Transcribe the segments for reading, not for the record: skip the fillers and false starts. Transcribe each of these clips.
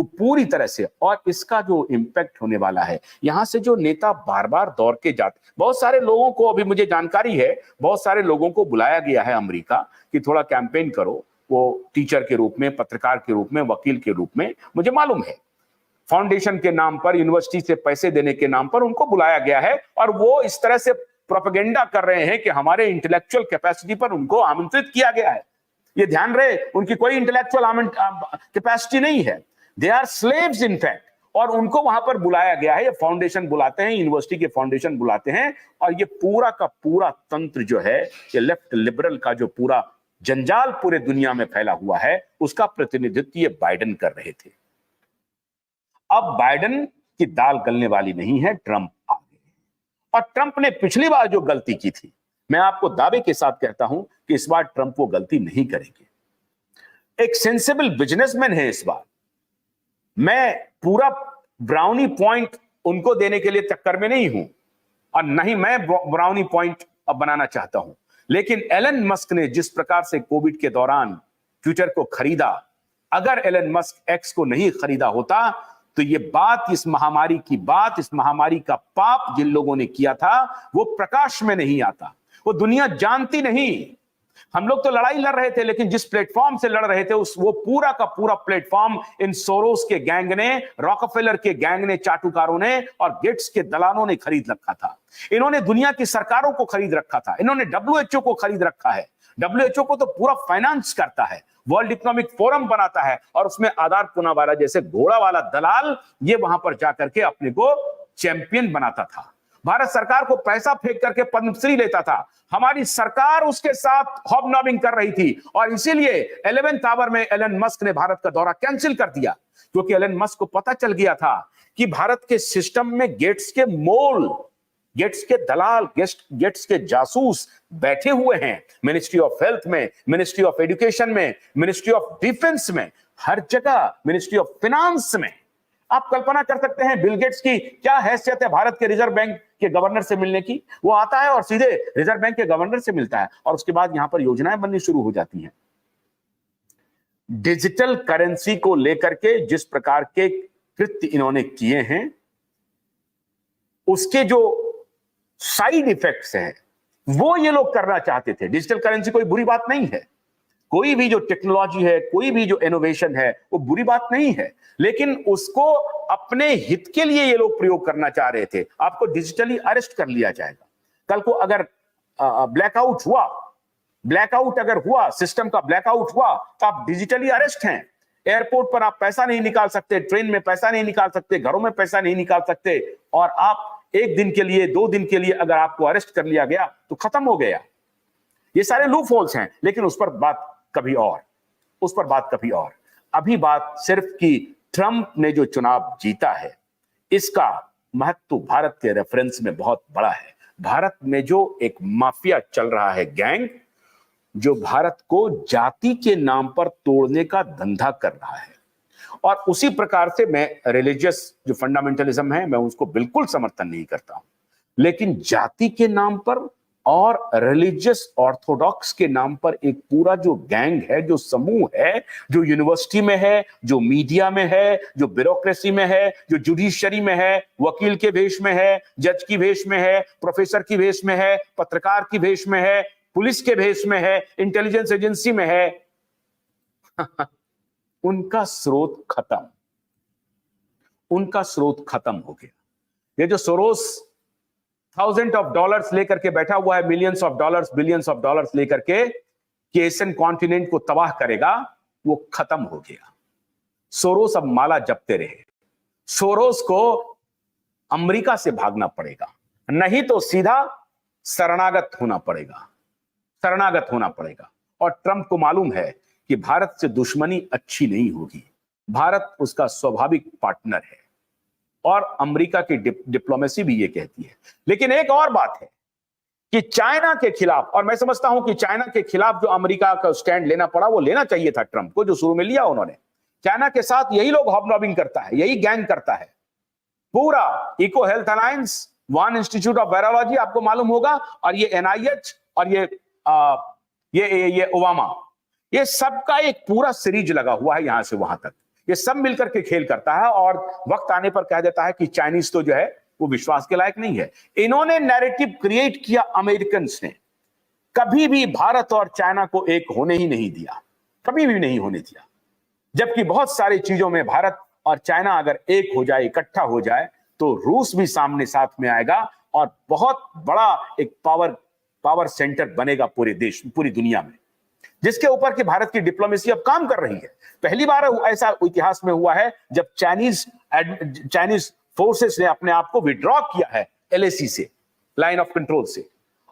तो पूरी तरह से, और इसका जो इम्पैक्ट होने वाला है, यहां से जो नेता बार बार दौड़ के जाते, बहुत सारे लोगों को, अभी मुझे जानकारी है, बहुत सारे लोगों को बुलाया गया है अमेरिका कि थोड़ा कैंपेन करो, वो टीचर के रूप में, पत्रकार के रूप में, वकील के रूप में, मुझे मालूम है, फाउंडेशन के नाम पर, यूनिवर्सिटी से पैसे देने के नाम पर उनको बुलाया गया है, और वो इस तरह से प्रोपेगेंडा कर रहे हैं कि हमारे इंटेलेक्चुअल कैपेसिटी पर उनको आमंत्रित किया गया है। ये ध्यान रहे, उनकी कोई इंटेलेक्चुअल कैपेसिटी नहीं है, they are slaves in fact, और उनको वहां पर बुलाया गया है। ये फाउंडेशन बुलाते हैं, यूनिवर्सिटी के फाउंडेशन बुलाते हैं, और ये पूरा का पूरा तंत्र जो है, ये लेफ्ट लिबरल का जो पूरा जंजाल पूरे दुनिया में फैला हुआ है, उसका प्रतिनिधित्व ये बाइडेन कर रहे थे। अब बाइडेन की दाल गलने वाली नहीं है, ट्रंप आ गए, और ट्रंप ने पिछली बार जो गलती की थी, मैं आपको दावे के साथ कहता हूं कि इस बार ट्रंप वो गलती नहीं करेंगे। एक सेंसिबल बिजनेसमैन है इस बार। मैं पूरा ब्राउनी पॉइंट उनको देने के लिए चक्कर में नहीं हूं, और नहीं मैं ब्राउनी पॉइंट अब बनाना चाहता हूं, लेकिन एलन मस्क ने जिस प्रकार से कोविड के दौरान ट्विटर को खरीदा, अगर एलन मस्क एक्स को नहीं खरीदा होता तो ये बात, इस महामारी का पाप जिन लोगों ने किया था वो प्रकाश में नहीं आता, वो दुनिया जानती नहीं। हम लोग तो लड़ाई लड़ रहे थे, लेकिन जिस प्लेटफॉर्म से लड़ रहे थे वो पूरा का पूरा प्लेटफॉर्म इन सोरोस के गैंग ने, रॉकफेलर के गैंग ने, चाटुकारों ने और गेट्स के दलालों ने खरीद रखा था। इन्होंने दुनिया की सरकारों को खरीद रखा था, इन्होंने डब्ल्यूएचओ को खरीद रखा है। डब्ल्यूएचओ को तो पूरा फाइनेंस करता है, वर्ल्ड इकोनॉमिक फोरम बनाता है, और उसमें आधार पूनावाला जैसे घोड़ा वाला दलाल ये वहां पर जाकर के अपने को चैंपियन बनाता था। भारत सरकार को पैसा फेंक करके पद्मश्री लेता था, हमारी सरकार उसके साथ हॉबनॉबिंग कर रही थी, और इसीलिए 11th आवर में एलन मस्क ने भारत का दौरा कैंसिल कर दिया, क्योंकि एलन मस्क को पता चल गया था कि भारत के सिस्टम में गेट्स के मोल, गेट्स के दलाल, गेट्स के जासूस बैठे हुए हैं, मिनिस्ट्री ऑफ हेल्थ में, मिनिस्ट्री ऑफ एजुकेशन में, मिनिस्ट्री ऑफ डिफेंस में, हर जगह, मिनिस्ट्री ऑफ फाइनेंस में। आप कल्पना कर सकते हैं बिल गेट्स की क्या हैसियत है भारत के रिजर्व बैंक के गवर्नर से मिलने की। वो आता है और सीधे रिजर्व बैंक के गवर्नर से मिलता है, और उसके बाद यहां पर योजनाएं बननी शुरू हो जाती हैं। डिजिटल करेंसी को लेकर के जिस प्रकार के कृत्य इन्होंने किए हैं, उसके जो साइड इफेक्ट्स हैं वो ये लोग करना चाहते थे। डिजिटल करेंसी कोई बुरी बात नहीं है, कोई भी जो टेक्नोलॉजी है, कोई भी जो इनोवेशन है, वो बुरी बात नहीं है, लेकिन उसको अपने हित के लिए ये लोग प्रयोग करना चाह रहे थे। आपको डिजिटली अरेस्ट कर लिया जाएगा। कल को अगर ब्लैकआउट अगर हुआ, सिस्टम का ब्लैकआउट हुआ, तो आप डिजिटली अरेस्ट हैं। एयरपोर्ट पर आप पैसा नहीं निकाल सकते, ट्रेन में पैसा नहीं निकाल सकते, घरों में पैसा नहीं निकाल सकते, और आप एक दिन के लिए, 2 दिन के लिए अगर आपको अरेस्ट कर लिया गया तो खत्म हो गया। ये सारे लूप होल्स हैं, लेकिन उस पर बात कभी और। अभी बात सिर्फ कि ट्रंप ने जो चुनाव जीता है, इसका महत्व भारत के रेफरेंस में बहुत बड़ा है। भारत में जो एक माफिया चल रहा है, गैंग, जो भारत को जाति के नाम पर तोड़ने का धंधा कर रहा है, और उसी प्रकार से मैं रिलीजियस जो फंडामेंटलिज्म है, मैं उसको बिल्कुल समर्थन नहीं करता हूं, लेकिन जाति के नाम पर और रिलीजियस ऑर्थोडॉक्स के नाम पर एक पूरा जो गैंग है, जो समूह है, जो यूनिवर्सिटी में है, जो मीडिया में है, जो ब्यूरोक्रेसी में है, जो जुडिशरी में है, वकील के वेश में है, जज की वेश में है, प्रोफेसर की वेश में है, पत्रकार की वेश में है, पुलिस के वेश में है, इंटेलिजेंस एजेंसी में है, उनका स्रोत खत्म हो गया। ये जो सोरोस $1000 of dollars लेकर के बैठा हुआ है, $millions of dollars, $billions of dollars लेकर के कि एशियन कॉन्टिनेंट को तबाह करेगा, वो खत्म हो गया। सोरोस अब माला जपते रहे। सोरोस को अमेरिका से भागना पड़ेगा, नहीं तो सीधा शरणागत होना पड़ेगा। और ट्रंप को मालूम है कि भारत से दुश्मनी अच्छी नहीं होगी। भारत उसका स्वाभाविक पार्टनर है, और अमेरिका की डिप्लोमेसी भी ये कहती है। लेकिन एक और बात है कि चाइना के खिलाफ, और मैं समझता हूं कि चाइना के खिलाफ जो अमेरिका का स्टैंड लेना पड़ा, वो लेना चाहिए था ट्रंप को, जो शुरू में लिया उन्होंने। चाइना के साथ यही लोग हॉबनॉबिंग करता है, यही गैंग करता है। पूरा EcoHealth Alliance, Wuhan Institute of Virology आपको मालूम होगा, और ये NIH, और ये ओबामा, ये सबका एक पूरा सीरीज लगा हुआ है यहां से वहां तक। ये सब मिलकर के खेल करता है और वक्त आने पर कह देता है कि चाइनीज तो जो है वो विश्वास के लायक नहीं है। इन्होंने नैरेटिव क्रिएट किया, अमेरिकन ने कभी भी भारत और चाइना को एक होने ही नहीं दिया, कभी भी नहीं होने दिया। जबकि बहुत सारी चीजों में भारत और चाइना अगर एक हो जाए, इकट्ठा हो जाए, तो रूस भी सामने साथ में आएगा और बहुत बड़ा एक पावर सेंटर बनेगा पूरे देश, पूरी दुनिया में, जिसके ऊपर कि भारत की डिप्लोमेसी अब काम कर रही है। पहली बार ऐसा इतिहास में हुआ है जब चाइनीज फोर्सेस ने अपने आप को विड्रॉ किया है LAC से, लाइन ऑफ कंट्रोल से,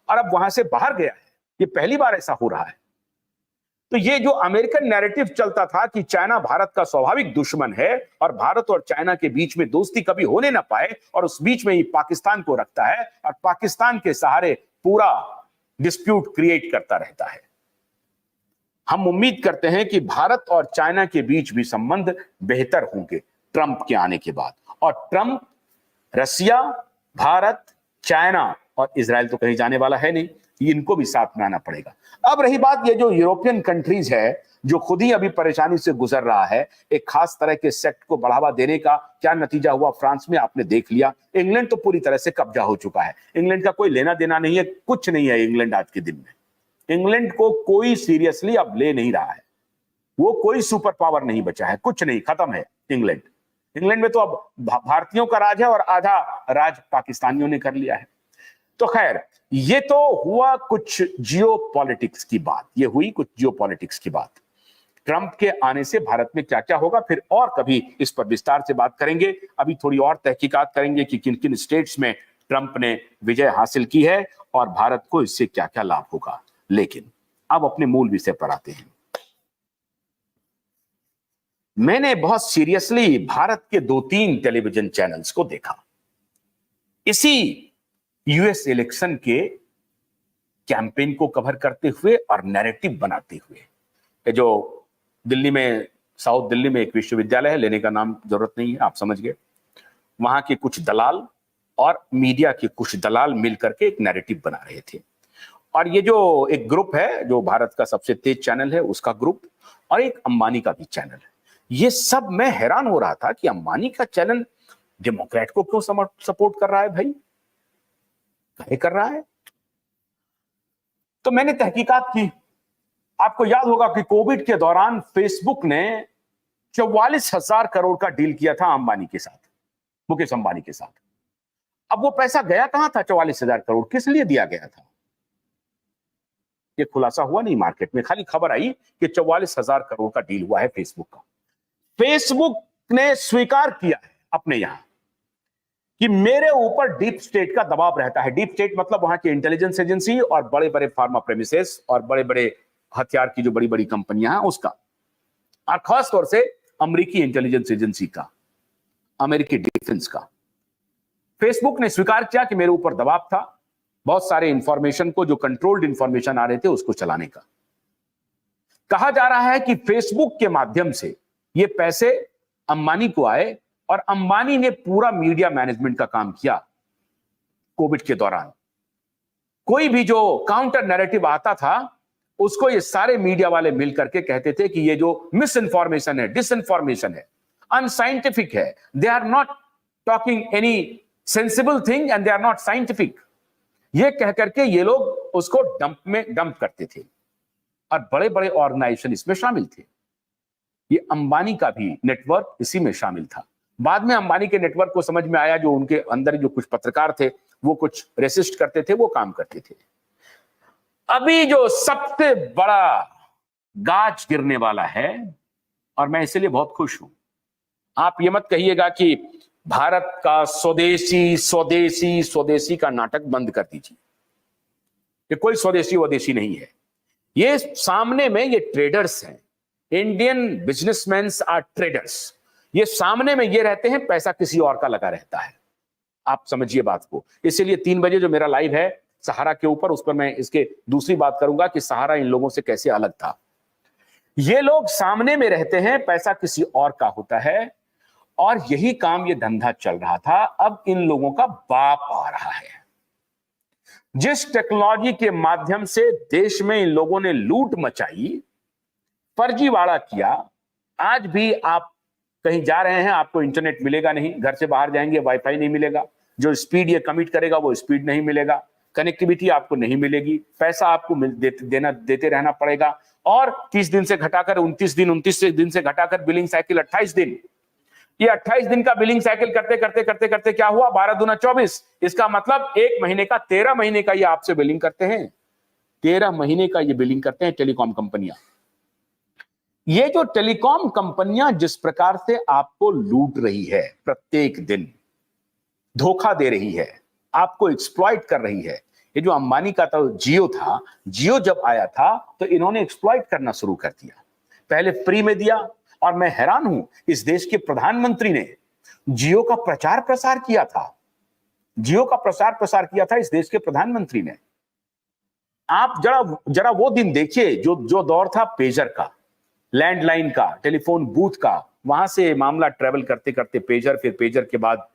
और अब वहां से बाहर गया है। ये पहली बार ऐसा हो रहा है। तो ये जो अमेरिकन नैरेटिव चलता था कि चाइना भारत का स्वाभाविक दुश्मन है और भारत और चाइना के बीच में दोस्ती कभी होने ना पाए, और उस बीच में ही पाकिस्तान को रखता है और पाकिस्तान के सहारे पूरा डिस्प्यूट क्रिएट करता रहता है। हम उम्मीद करते हैं कि भारत और चाइना के बीच भी संबंध बेहतर होंगे ट्रंप के आने के बाद। और ट्रंप, रसिया, भारत, चाइना और इजराइल तो कहीं जाने वाला है नहीं, इनको भी साथ में आना पड़ेगा। अब रही बात, ये जो यूरोपियन कंट्रीज है जो खुद ही अभी परेशानी से गुजर रहा है, एक खास तरह के सेक्ट को बढ़ावा देने का क्या नतीजा हुआ फ्रांस में आपने देख लिया। इंग्लैंड तो पूरी तरह से कब्जा हो चुका है, इंग्लैंड का कोई लेना देना नहीं है, कुछ नहीं है इंग्लैंड आज के दिन में। इंग्लैंड को कोई सीरियसली अब ले नहीं रहा है, वो कोई सुपर पावर नहीं बचा है, कुछ नहीं, खत्म है इंग्लैंड। इंग्लैंड में तो अब भारतीयों का राज है और आधा राज पाकिस्तानियों ने कर लिया है। तो खैर, ये तो हुआ कुछ जियोपॉलिटिक्स की बात, ये हुई कुछ जियोपॉलिटिक्स की बात। ट्रंप के आने से भारत में क्या क्या होगा, फिर और कभी इस पर विस्तार से बात करेंगे। अभी थोड़ी और तहकीकात करेंगे कि किन किन स्टेट्स में ट्रंप ने विजय हासिल की है और भारत को इससे क्या क्या लाभ होगा। लेकिन अब अपने मूल विषय पर आते हैं। मैंने बहुत सीरियसली भारत के 2-3 टेलीविजन चैनल्स को देखा इसी यूएस इलेक्शन के कैंपेन को कवर करते हुए और नैरेटिव बनाते हुए। जो दिल्ली में, साउथ दिल्ली में एक विश्वविद्यालय है, लेने का नाम जरूरत नहीं है, आप समझ गए, वहां के कुछ दलाल और मीडिया के कुछ दलाल मिलकर के एक नैरेटिव बना रहे थे। और ये जो एक ग्रुप है जो भारत का सबसे तेज चैनल है, उसका ग्रुप, और एक अंबानी का भी चैनल है। ये सब मैं हैरान हो रहा था कि अंबानी का चैनल डेमोक्रेट को क्यों सपोर्ट कर रहा है भाई, काहे कर रहा है। तो मैंने तहकीकात की। आपको याद होगा कि कोविड के दौरान फेसबुक ने 44,000 करोड़ का डील किया था अंबानी के साथ, मुकेश अंबानी के साथ। अब वो पैसा गया कहां था? 44,000 करोड़ किस लिए दिया गया था? ये खुलासा हुआ नहीं मार्केट में, खाली खबर आई कि 44,000 करोड़ का डील हुआ है फेसबुक का। फेसबुक ने स्वीकार किया है अपने यहां कि मेरे ऊपर डीप स्टेट का दबाव रहता है। डीप स्टेट मतलब वहां की इंटेलिजेंस एजेंसी और बड़े बड़े फार्मा प्रेमिसेस और बड़े बड़े हथियार की जो बड़ी बड़ी कंपनियां हैं उसका, और खास तौर से अमेरिकी इंटेलिजेंस एजेंसी का, अमेरिकी डिफेंस का। फेसबुक ने स्वीकार किया कि मेरे ऊपर दबाव था बहुत सारे इंफॉर्मेशन को, जो कंट्रोल्ड इंफॉर्मेशन आ रहे थे उसको चलाने का। कहा जा रहा है कि फेसबुक के माध्यम से ये पैसे अंबानी को आए और अंबानी ने पूरा मीडिया मैनेजमेंट का काम किया कोविड के दौरान। कोई भी जो काउंटर नैरेटिव आता था उसको ये सारे मीडिया वाले मिलकर के कहते थे कि ये जो मिस इन्फॉर्मेशन है, डिसइंफॉर्मेशन है, अनसाइंटिफिक है, they are not talking any sensible thing and they are not scientific. ये कह करके ये लोग उसको डंप करते थे और बड़े बड़े ऑर्गेनाइजेशन इसमें शामिल थे। ये अंबानी का भी नेटवर्क इसी में शामिल था। बाद में अंबानी के नेटवर्क को समझ में आया, जो उनके अंदर जो कुछ पत्रकार थे वो कुछ रेसिस्ट करते थे, वो काम करते थे। अभी जो सबसे बड़ा गाज गिरने वाला है, और मैं इसलिए बहुत खुश हूं, आप ये मत कहिएगा कि भारत का स्वदेशी स्वदेशी स्वदेशी का नाटक बंद कर दीजिए। ये कोई स्वदेशी वदेशी नहीं है। ये सामने में ये ट्रेडर्स हैं, इंडियन बिजनेसमैन आर ट्रेडर्स। ये सामने में ये रहते हैं, पैसा किसी और का लगा रहता है। आप समझिए बात को। इसीलिए 3 बजे जो मेरा लाइव है सहारा के ऊपर, उस पर मैं इसके दूसरी बात करूंगा कि सहारा इन लोगों से कैसे अलग था। ये लोग सामने में रहते हैं, पैसा किसी और का होता है, और यही काम, ये धंधा चल रहा था। अब इन लोगों का बाप आ रहा है। जिस टेक्नोलॉजी के माध्यम से देश में इन लोगों ने लूट मचाई, फर्जीवाड़ा किया, आज भी आप कहीं जा रहे हैं, आपको इंटरनेट मिलेगा नहीं, घर से बाहर जाएंगे वाईफाई नहीं मिलेगा, जो स्पीड ये कमिट करेगा वो स्पीड नहीं मिलेगा, कनेक्टिविटी आपको नहीं मिलेगी, पैसा आपको देते रहना पड़ेगा, और 30 दिन से घटाकर 29 दिन से घटाकर बिलिंग साइकिल 28 दिन। ये 28 दिन का बिलिंग साइकिल करते करते करते करते क्या हुआ, 12 दूना 24। इसका मतलब एक महीने का 13 महीने का ये आपसे बिलिंग करते हैं, 13 महीने का ये बिलिंग करते हैं टेलीकॉम कंपनियां। ये जो टेलीकॉम कंपनियां जिस प्रकार से आपको लूट रही है, प्रत्येक दिन धोखा दे रही है, आपको एक्सप्लॉइट कर रही है। ये जो अंबानी का तो जियो था, जियो जब आया था तो इन्होंने एक्सप्लॉइट करना शुरू कर दिया, पहले फ्री में दिया, और मैं हैरान हूं, इस देश के प्रधानमंत्री ने जियो का प्रचार प्रसार किया था, जियो का प्रचार प्रसार किया था इस देश के प्रधानमंत्री ने। आप जरा वो दिन देखिए जो दौर था पेजर का, लैंडलाइन का, टेलीफोन बूथ का, वहां से मामला ट्रेवल करते करते पेजर, फिर पेजर के बाद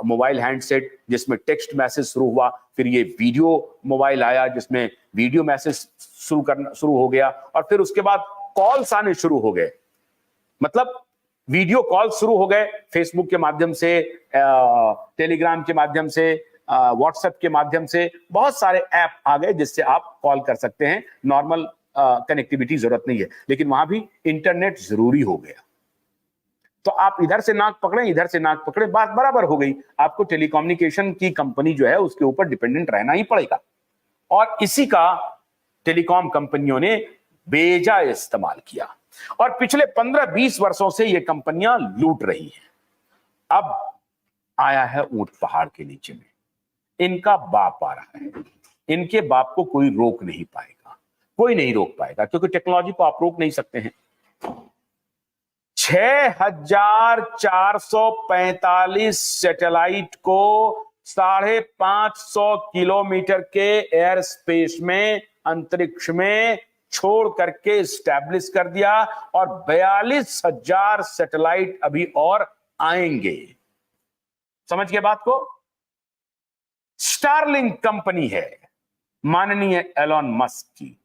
मोबाइल हैंडसेट जिसमें टेक्स्ट मैसेज शुरू हुआ, फिर ये वीडियो मोबाइल आया जिसमें वीडियो मैसेज शुरू हो गया, और फिर उसके बाद कॉल्स आने शुरू हो गए, मतलब वीडियो कॉल शुरू हो गए, फेसबुक के माध्यम से, टेलीग्राम के माध्यम से, व्हाट्सएप के माध्यम से, बहुत सारे ऐप आ गए जिससे आप कॉल कर सकते हैं, नॉर्मल कनेक्टिविटी जरूरत नहीं है, लेकिन वहां भी इंटरनेट जरूरी हो गया। तो आप इधर से नाक पकड़े, इधर से नाक पकड़े, बात बराबर हो गई, आपको टेलीकम्युनिकेशन की कंपनी जो है उसके ऊपर डिपेंडेंट रहना ही पड़ेगा, और इसी का टेलीकॉम कंपनियों ने बेजा इस्तेमाल किया, और पिछले 15-20 वर्षों से ये कंपनियां लूट रही हैं। अब आया है ऊंट पहाड़ के नीचे में, इनका बाप आ रहा है, इनके बाप को कोई रोक नहीं पाएगा, कोई नहीं रोक पाएगा, क्योंकि टेक्नोलॉजी को आप रोक नहीं सकते हैं। 6445 सैटेलाइट को 550 किलोमीटर के एयर स्पेस में, अंतरिक्ष में छोड़ करके स्टैब्लिश कर दिया, और 42,000 सैटेलाइट अभी और आएंगे। समझ गए बात को? स्टारलिंक कंपनी है माननीय एलॉन मस्क की।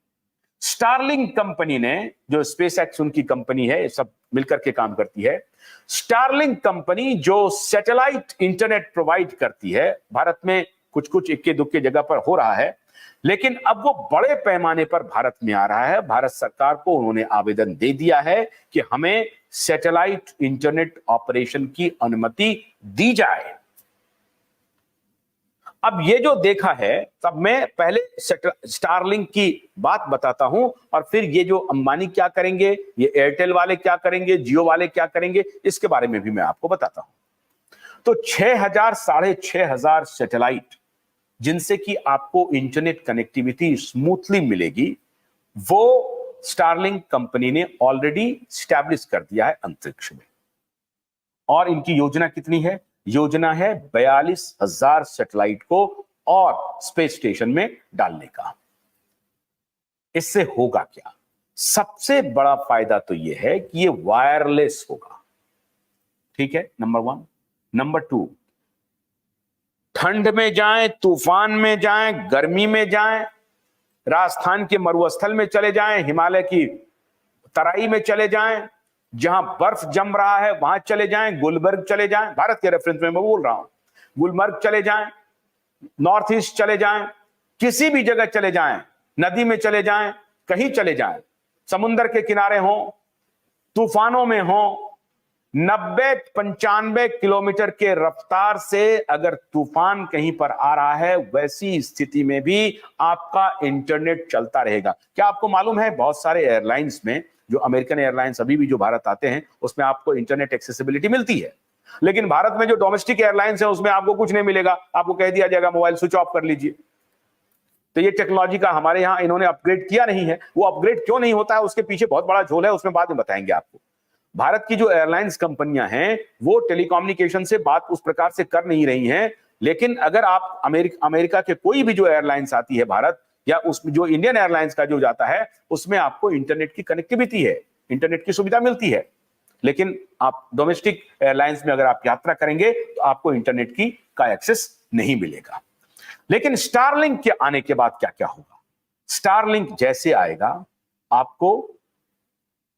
स्टारलिंक कंपनी ने, जो स्पेस एक्स उनकी कंपनी है, सब मिलकर के काम करती है। स्टारलिंक कंपनी जो सैटेलाइट इंटरनेट प्रोवाइड करती है, भारत में कुछ कुछ इक्के दुक्के जगह पर हो रहा है, लेकिन अब वो बड़े पैमाने पर भारत में आ रहा है। भारत सरकार को उन्होंने आवेदन दे दिया है कि हमें सैटेलाइट इंटरनेट ऑपरेशन की अनुमति दी जाए। अब ये जो देखा है, तब मैं पहले स्टारलिंक की बात बताता हूं, और फिर ये जो अंबानी क्या करेंगे, ये एयरटेल वाले क्या करेंगे, जियो वाले क्या करेंगे, इसके बारे में भी मैं आपको बताता हूं। तो 6,000 6,500 सैटेलाइट जिनसे कि आपको इंटरनेट कनेक्टिविटी स्मूथली मिलेगी, वो स्टारलिंक कंपनी ने ऑलरेडी स्टैब्लिश कर दिया है अंतरिक्ष में। और इनकी योजना कितनी है? योजना है 42,000 सैटेलाइट को और स्पेस स्टेशन में डालने का। इससे होगा क्या? सबसे बड़ा फायदा तो यह है कि ये वायरलेस होगा, ठीक है, नंबर 1। नंबर 2, ठंड में जाएं, तूफान में जाएं, गर्मी में जाएं, राजस्थान के मरुस्थल में चले जाएं, हिमालय की तराई में चले जाएं, जहां बर्फ जम रहा है वहां चले जाएं, गुलमर्ग चले जाएं, भारत के रेफरेंस में मैं बोल रहा हूं, गुलमर्ग चले जाएं, नॉर्थ ईस्ट चले जाएं, किसी भी जगह चले जाएं, नदी में चले जाएं, कहीं चले जाएं, समुद्र के किनारे हो, तूफानों में हो, 90-95 किलोमीटर के रफ्तार से अगर तूफान कहीं पर आ रहा है, वैसी स्थिति में भी आपका इंटरनेट चलता रहेगा। क्या आपको मालूम है, बहुत सारे एयरलाइंस में, जो अमेरिकन एयरलाइंस अभी भी जो भारत आते हैं, उसमें आपको इंटरनेट एक्सेसिबिलिटी मिलती है, लेकिन भारत में जो डोमेस्टिक एयरलाइंस है उसमें आपको कुछ नहीं मिलेगा, आपको कह दिया जाएगा मोबाइल स्विच ऑफ कर लीजिए। तो ये टेक्नोलॉजी का हमारे यहां इन्होंने अपग्रेड किया नहीं है। वो अपग्रेड क्यों नहीं होता है, उसके पीछे बहुत बड़ा झोल है, उसमें बाद में बताएंगे आपको। भारत की जो एयरलाइंस कंपनियां हैं वो टेलीकम्युनिकेशन से बात उस प्रकार से कर नहीं रही हैं, लेकिन अगर आप अमेरिका के कोई भी जो एयरलाइंस आती है भारत, या उसमें जो इंडियन एयरलाइंस का जो जाता है, उसमें आपको इंटरनेट की कनेक्टिविटी है, इंटरनेट की सुविधा मिलती है। लेकिन आप डोमेस्टिक एयरलाइंस में अगर आप यात्रा करेंगे तो आपको इंटरनेट का एक्सेस नहीं मिलेगा। लेकिन स्टारलिंक के आने के बाद क्या क्या होगा? स्टारलिंक जैसे आएगा, आपको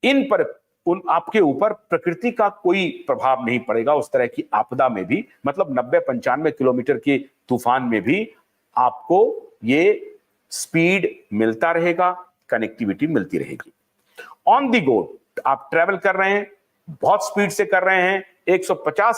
इन पर उन आपके ऊपर प्रकृति का कोई प्रभाव नहीं पड़ेगा उस तरह की आपदा में भी, मतलब 90-95 किलोमीटर के तूफान में भी आपको ये स्पीड मिलता रहेगा, कनेक्टिविटी मिलती रहेगी। ऑन द गो आप ट्रेवल कर रहे हैं, बहुत स्पीड से कर रहे हैं, 150